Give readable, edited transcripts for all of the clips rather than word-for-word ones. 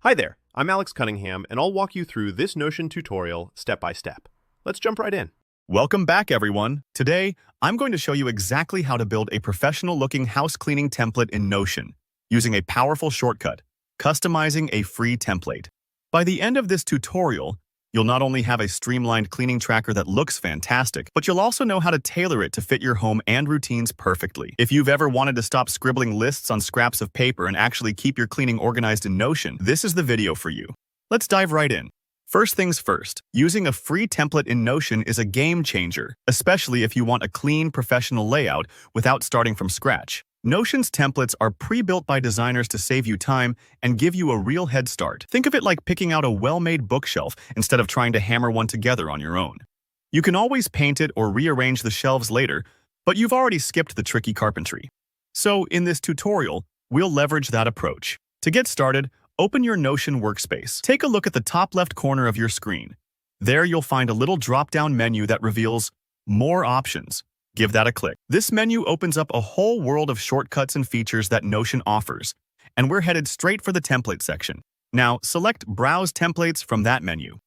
Hi there, I'm Alex Cunningham, and I'll walk you through this Notion tutorial step by step. Let's jump right in. Welcome back, everyone. Today, I'm going to show you exactly how to build a professional-looking house cleaning template in Notion using a powerful shortcut, customizing a free template. By the end of this tutorial, you'll not only have a streamlined cleaning tracker that looks fantastic, but you'll also know how to tailor it to fit your home and routines perfectly. If you've ever wanted to stop scribbling lists on scraps of paper and actually keep your cleaning organized in Notion, this is the video for you. Let's dive right in. First things first, using a free template in Notion is a game changer, especially if you want a clean, professional layout without starting from scratch. Notion's templates are pre-built by designers to save you time and give you a real head start. Think of it like picking out a well-made bookshelf instead of trying to hammer one together on your own. You can always paint it or rearrange the shelves later, but you've already skipped the tricky carpentry. So in this tutorial, we'll leverage that approach. To get started, open your Notion workspace. Take a look at the top left corner of your screen. There you'll find a little drop-down menu that reveals More Options. Give that a click. This menu opens up a whole world of shortcuts and features that Notion offers, and we're headed straight for the template section. Now, select Browse Templates from that menu.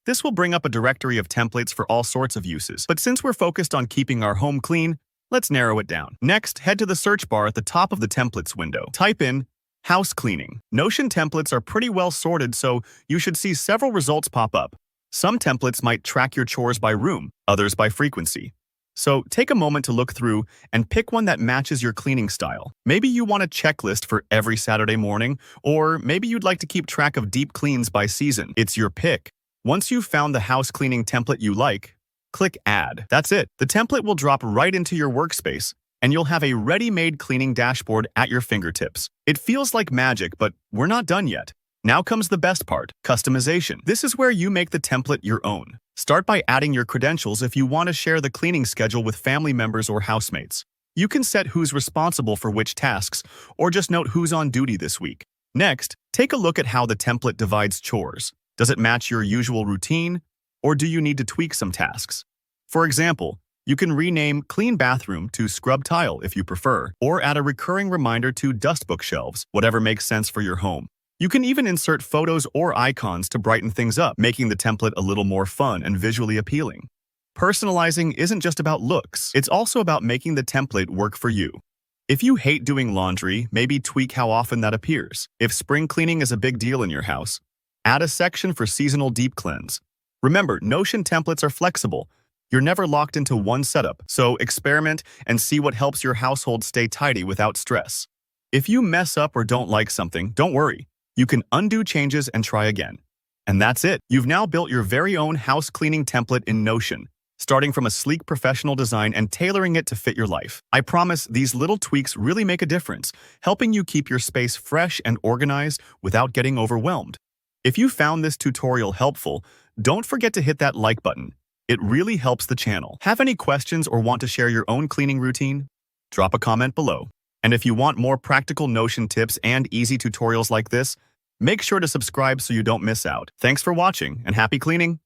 This will bring up a directory of templates for all sorts of uses, but since we're focused on keeping our home clean, let's narrow it down. Next, head to the search bar at the top of the Templates window. Type in House Cleaning. Notion templates are pretty well sorted, so you should see several results pop up. Some templates might track your chores by room, others by frequency. So take a moment to look through and pick one that matches your cleaning style. Maybe you want a checklist for every Saturday morning, or maybe you'd like to keep track of deep cleans by season. It's your pick. Once you've found the house cleaning template you like, click Add. That's it. The template will drop right into your workspace, and you'll have a ready-made cleaning dashboard at your fingertips. It feels like magic, but we're not done yet. Now comes the best part, customization. This is where you make the template your own. Start by adding your credentials if you want to share the cleaning schedule with family members or housemates. You can set who's responsible for which tasks, or just note who's on duty this week. Next, take a look at how the template divides chores. Does it match your usual routine, or do you need to tweak some tasks? For example, you can rename Clean Bathroom to Scrub Tile if you prefer, or add a recurring reminder to Dust Bookshelves, whatever makes sense for your home. You can even insert photos or icons to brighten things up, making the template a little more fun and visually appealing. Personalizing isn't just about looks, it's also about making the template work for you. If you hate doing laundry, maybe tweak how often that appears. If spring cleaning is a big deal in your house, add a section for seasonal deep cleanse. Remember, Notion templates are flexible. You're never locked into one setup, so experiment and see what helps your household stay tidy without stress. If you mess up or don't like something, don't worry. You can undo changes and try again. And that's it. You've now built your very own house cleaning template in Notion, starting from a sleek professional design and tailoring it to fit your life. I promise these little tweaks really make a difference, helping you keep your space fresh and organized without getting overwhelmed. If you found this tutorial helpful, don't forget to hit that like button. It really helps the channel. Have any questions or want to share your own cleaning routine? Drop a comment below. And if you want more practical Notion tips and easy tutorials like this, make sure to subscribe so you don't miss out. Thanks for watching, and happy cleaning!